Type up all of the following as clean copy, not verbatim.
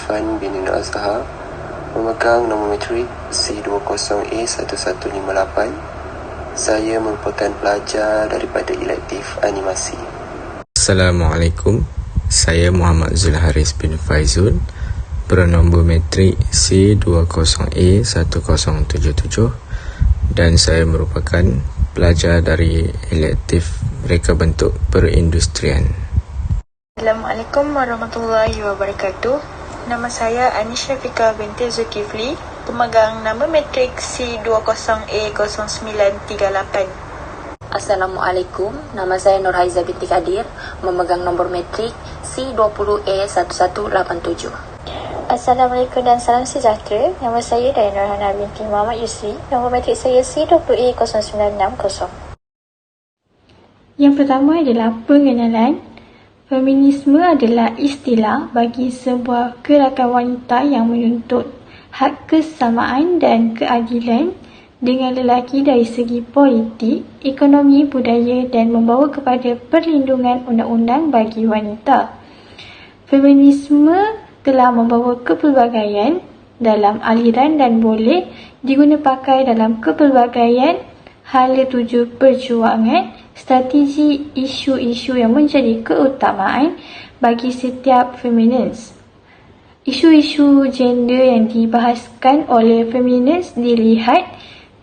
Irfan bin Nur Azhar, memegang nombor matrik C20A1158. Saya merupakan pelajar daripada elektif animasi. Assalamualaikum. Saya Muhammad Zulharis bin Faizul, bernombor matrik C20A1077 dan saya merupakan pelajar dari elektif reka bentuk perindustrian. Assalamualaikum warahmatullahi wabarakatuh. Nama saya Anis Syafika binti Zulkifli, pemegang nama matrik C20A0938. Assalamualaikum, nama saya Nurhaiza binti Kadir, memegang nombor matrik C20A1187. Assalamualaikum dan salam sejahtera. Nama saya Dayana Nurhana binti Muhammad Yusri. Nombor matrik saya C20A0960. Yang pertama adalah pengenalan. Feminisme adalah istilah bagi sebuah gerakan wanita yang menuntut hak kesamaan dan keadilan dengan lelaki dari segi politik, ekonomi, budaya dan membawa kepada perlindungan undang-undang bagi wanita. Feminisme telah membawa kepelbagaian dalam aliran dan boleh diguna pakai dalam kepelbagaian hala tuju perjuangan, strategi isu-isu yang menjadi keutamaan bagi setiap feminis. Isu-isu gender yang dibahaskan oleh feminis dilihat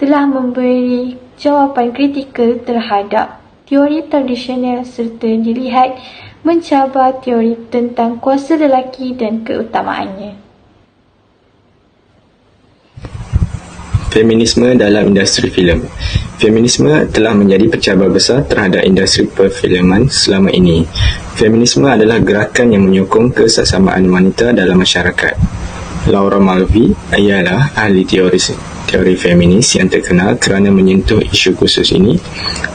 telah memberi jawapan kritikal terhadap teori tradisional serta dilihat mencabar teori tentang kuasa lelaki dan keutamaannya. Feminisme dalam industri filem. Feminisme telah menjadi pencabar besar terhadap industri perfilman selama ini. Feminisme adalah gerakan yang menyokong kesesamaan wanita dalam masyarakat. Laura Mulvey ialah ahli teori feminis yang terkenal kerana menyentuh isu khusus ini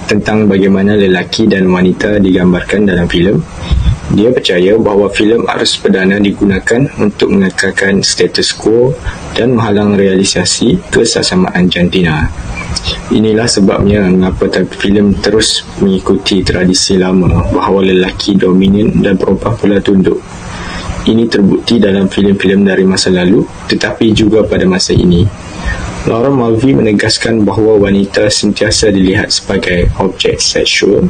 tentang bagaimana lelaki dan wanita digambarkan dalam filem. Dia percaya bahawa filem arus perdana digunakan untuk mengekalkan status quo dan menghalang realisasi kesesamaan jantina. Inilah sebabnya mengapa filem terus mengikuti tradisi lama bahawa lelaki dominan dan perempuan pula tunduk. Ini terbukti dalam filem-filem dari masa lalu tetapi juga pada masa ini. Laura Mulvey menegaskan bahawa wanita sentiasa dilihat sebagai objek seksual,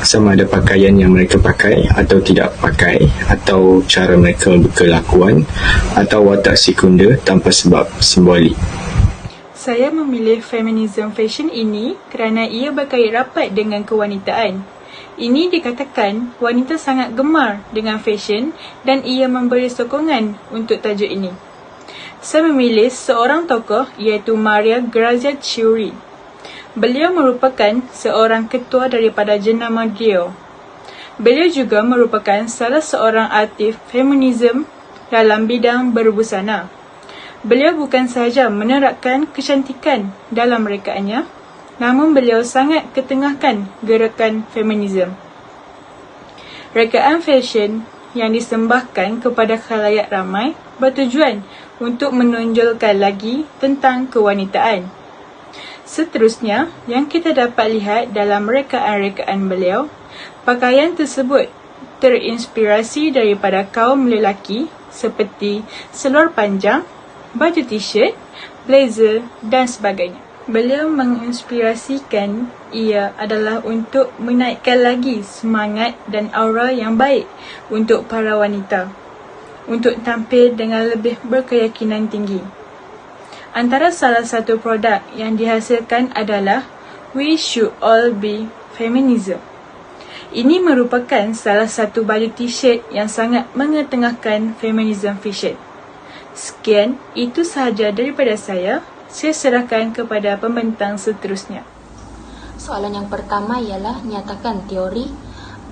sama ada pakaian yang mereka pakai atau tidak pakai, atau cara mereka berkelakuan, atau watak sekunda tanpa sebab simbolik. Saya memilih feminism fashion ini kerana ia berkait rapat dengan kewanitaan. Ini dikatakan wanita sangat gemar dengan fashion dan ia memberi sokongan untuk tajuk ini. Saya memilih seorang tokoh iaitu Maria Grazia Chiuri. Beliau merupakan seorang ketua daripada jenama Geo. Beliau juga merupakan salah seorang artis feminism dalam bidang berbusana. Beliau bukan sahaja menerapkan kecantikan dalam rekaannya, namun beliau sangat ketengahkan gerakan feminism. Rekaan fashion yang disembahkan kepada khalayak ramai bertujuan untuk menonjolkan lagi tentang kewanitaan. Seterusnya, yang kita dapat lihat dalam rekaan-rekaan beliau, pakaian tersebut terinspirasi daripada kaum lelaki seperti seluar panjang, baju t-shirt, blazer dan sebagainya. Beliau menginspirasikan ia adalah untuk menaikkan lagi semangat dan aura yang baik untuk para wanita, untuk tampil dengan lebih berkeyakinan tinggi. Antara salah satu produk yang dihasilkan adalah We Should All Be Feminism. Ini merupakan salah satu baju t-shirt yang sangat mengetengahkan feminism fashion. Sekian, itu sahaja daripada saya. Saya serahkan kepada pembentang seterusnya. Soalan yang pertama ialah nyatakan teori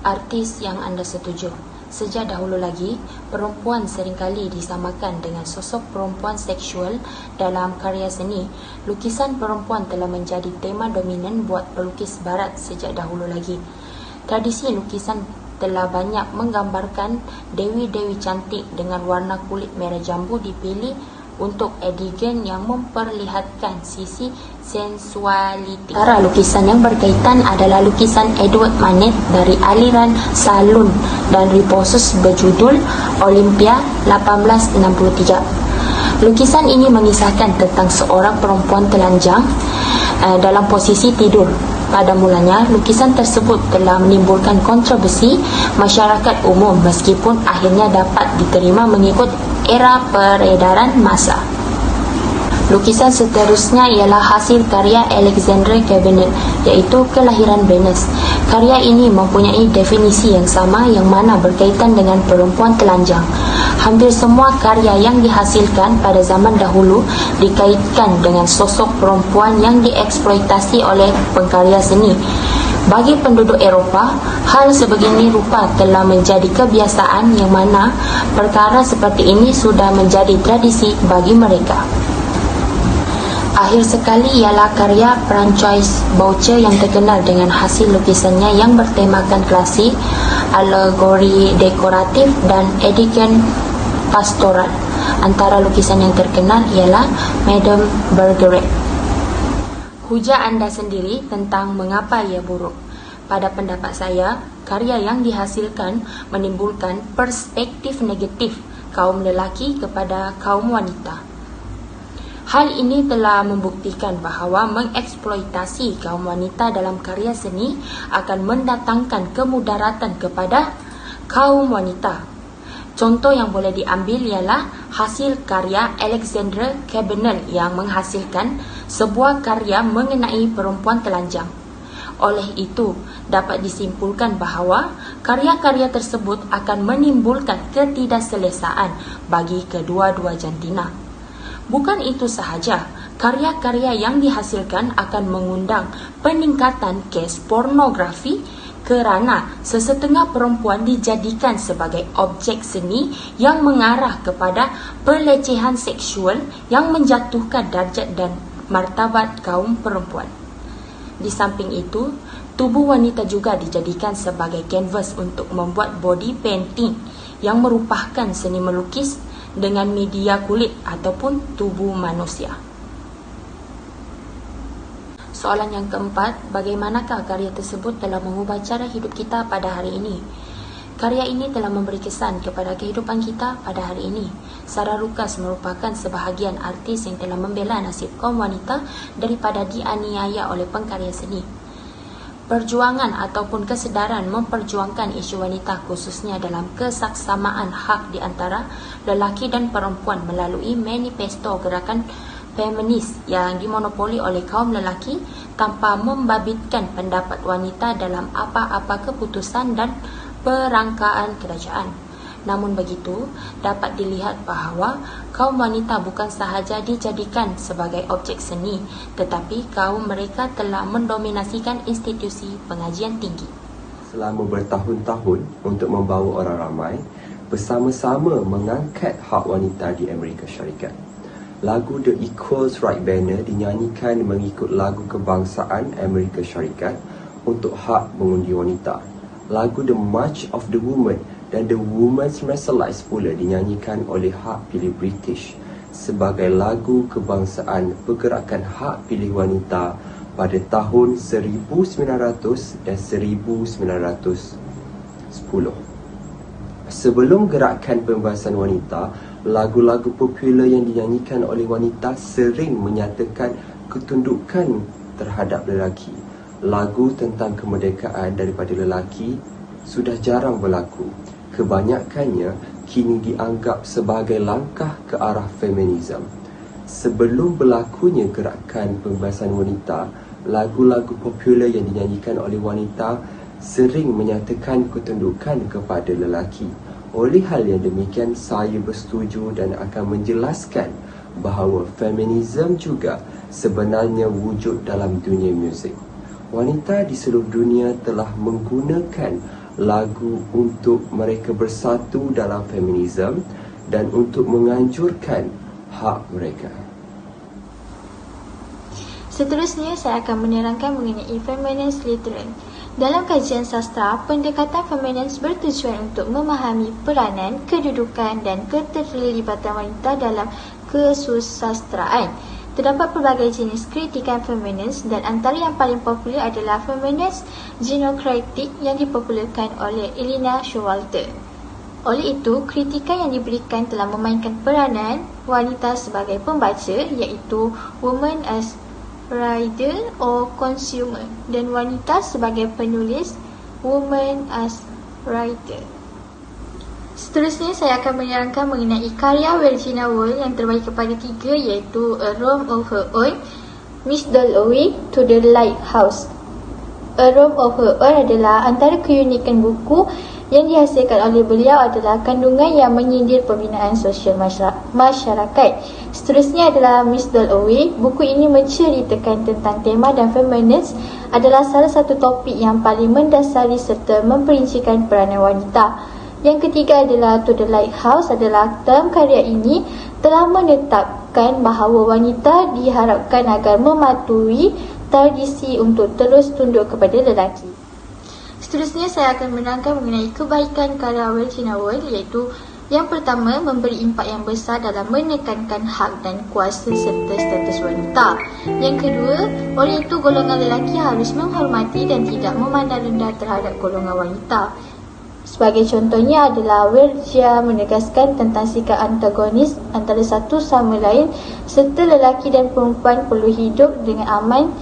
artis yang anda setuju. Sejak dahulu lagi, perempuan seringkali disamakan dengan sosok perempuan seksual dalam karya seni. Lukisan perempuan telah menjadi tema dominan buat pelukis barat sejak dahulu lagi. Tradisi lukisan telah banyak menggambarkan dewi-dewi cantik dengan warna kulit merah jambu dipilih untuk adegan yang memperlihatkan sisi sensualiti. Antara lukisan yang berkaitan adalah lukisan Edward Manet dari aliran Salon dan Repousos berjudul Olympia 1863. Lukisan ini mengisahkan tentang seorang perempuan telanjang dalam posisi tidur. Pada mulanya, lukisan tersebut telah menimbulkan kontroversi masyarakat umum meskipun akhirnya dapat diterima mengikut era peredaran massa. Lukisan seterusnya ialah hasil karya Alexandre Cabanel, iaitu Kelahiran Venus. Karya ini mempunyai definisi yang sama yang mana berkaitan dengan perempuan telanjang. Hampir semua karya yang dihasilkan pada zaman dahulu dikaitkan dengan sosok perempuan yang dieksploitasi oleh pengkarya seni. Bagi penduduk Eropah, hal sebegini rupa telah menjadi kebiasaan yang mana perkara seperti ini sudah menjadi tradisi bagi mereka. Akhir sekali ialah karya Francois Boucher yang terkenal dengan hasil lukisannya yang bertemakan klasik, alegori dekoratif dan adegan pastoral. Antara lukisan yang terkenal ialah Madame Bergerac. Hujah anda sendiri tentang mengapa ia buruk. Pada pendapat saya, karya yang dihasilkan menimbulkan perspektif negatif kaum lelaki kepada kaum wanita. Hal ini telah membuktikan bahawa mengeksploitasi kaum wanita dalam karya seni akan mendatangkan kemudaratan kepada kaum wanita. Contoh yang boleh diambil ialah hasil karya Alexandre Cabanel yang menghasilkan sebuah karya mengenai perempuan telanjang. Oleh itu, dapat disimpulkan bahawa karya-karya tersebut akan menimbulkan ketidakselesaan bagi kedua-dua jantina. Bukan itu sahaja, karya-karya yang dihasilkan akan mengundang peningkatan kes pornografi kerana sesetengah perempuan dijadikan sebagai objek seni yang mengarah kepada pelecehan seksual yang menjatuhkan darjat dan martabat kaum perempuan. Di samping itu, tubuh wanita juga dijadikan sebagai kanvas untuk membuat body painting yang merupakan seni melukis dengan media kulit ataupun tubuh manusia. Soalan yang keempat, bagaimanakah karya tersebut telah mengubah cara hidup kita pada hari ini? Karya ini telah memberi kesan kepada kehidupan kita pada hari ini. Sarah Lucas merupakan sebahagian artis yang telah membela nasib kaum wanita daripada dianiaya oleh pengkarya seni. Perjuangan ataupun kesedaran memperjuangkan isu wanita khususnya dalam kesaksamaan hak di antara lelaki dan perempuan melalui manifesto gerakan feminis yang dimonopoli oleh kaum lelaki tanpa membabitkan pendapat wanita dalam apa-apa keputusan dan perangkaan kerajaan. Namun begitu, dapat dilihat bahawa kaum wanita bukan sahaja dijadikan sebagai objek seni, tetapi kaum mereka telah mendominasikan institusi pengajian tinggi. Selama bertahun-tahun untuk membawa orang ramai bersama-sama mengangkat hak wanita di Amerika Syarikat. Lagu The Equals Right banner dinyanyikan mengikut lagu kebangsaan Amerika Syarikat untuk hak mengundi wanita. Lagu The March of the Woman dan The Women's Wrestlers pula dinyanyikan oleh Hak Pilih British sebagai lagu kebangsaan pergerakan hak pilih wanita pada tahun 1900 dan 1910. Sebelum gerakan pembebasan wanita, lagu-lagu popular yang dinyanyikan oleh wanita sering menyatakan ketundukan terhadap lelaki. Lagu tentang kemerdekaan daripada lelaki sudah jarang berlaku. Kebanyakannya kini dianggap sebagai langkah ke arah feminisme. Sebelum berlakunya gerakan pembebasan wanita, lagu-lagu popular yang dinyanyikan oleh wanita sering menyatakan ketundukan kepada lelaki. Oleh hal yang demikian, saya bersetuju dan akan menjelaskan bahawa feminisme juga sebenarnya wujud dalam dunia muzik. Wanita di seluruh dunia telah menggunakan lagu untuk mereka bersatu dalam feminisme dan untuk menganjurkan hak mereka. Seterusnya, saya akan menerangkan mengenai feminist literature. Dalam kajian sastra, pendekatan feminis bertujuan untuk memahami peranan, kedudukan dan keterlibatan wanita dalam kesusastraan. Terdapat pelbagai jenis kritikan feminis dan antara yang paling popular adalah feminist genokritik yang dipopularkan oleh Elina Showalter. Oleh itu, kritikan yang diberikan telah memainkan peranan wanita sebagai pembaca, iaitu woman as reader or consumer, dan wanita sebagai penulis, woman as writer. Seterusnya, saya akan menerangkan mengenai karya Virginia Woolf yang terbagi kepada 3, iaitu A Room of Her Own, Miss Dalloway, To the Lighthouse. A Room of Her Own adalah antara keunikan buku yang dihasilkan oleh beliau adalah kandungan yang menyindir pembinaan sosial masyarakat. Seterusnya adalah Miss Dalloway. Buku ini menceritakan tentang tema dan feminis adalah salah satu topik yang paling mendasari serta memperincikan peranan wanita. Yang ketiga adalah To the Lighthouse. Dalam karya ini telah menetapkan bahawa wanita diharapkan agar mematuhi tradisi untuk terus tunduk kepada lelaki. Seterusnya, saya akan menerangkan mengenai kebaikan karya Virginia Woolf, iaitu yang pertama, memberi impak yang besar dalam menekankan hak dan kuasa serta status wanita. Yang kedua, oleh itu golongan lelaki harus menghormati dan tidak memandang rendah terhadap golongan wanita. Sebagai contohnya adalah Virginia menegaskan tentang sikap antagonis antara satu sama lain serta lelaki dan perempuan perlu hidup dengan aman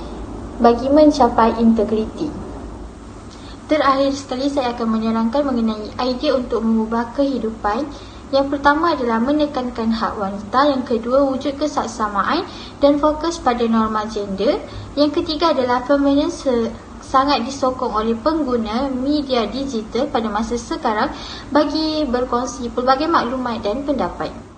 bagi mencapai integriti. Terakhir sekali, saya akan menerangkan mengenai idea untuk mengubah kehidupan. Yang pertama adalah menekankan hak wanita, yang kedua wujud kesaksamaan dan fokus pada norma gender, yang ketiga adalah feminis sangat disokong oleh pengguna media digital pada masa sekarang bagi berkongsi pelbagai maklumat dan pendapat.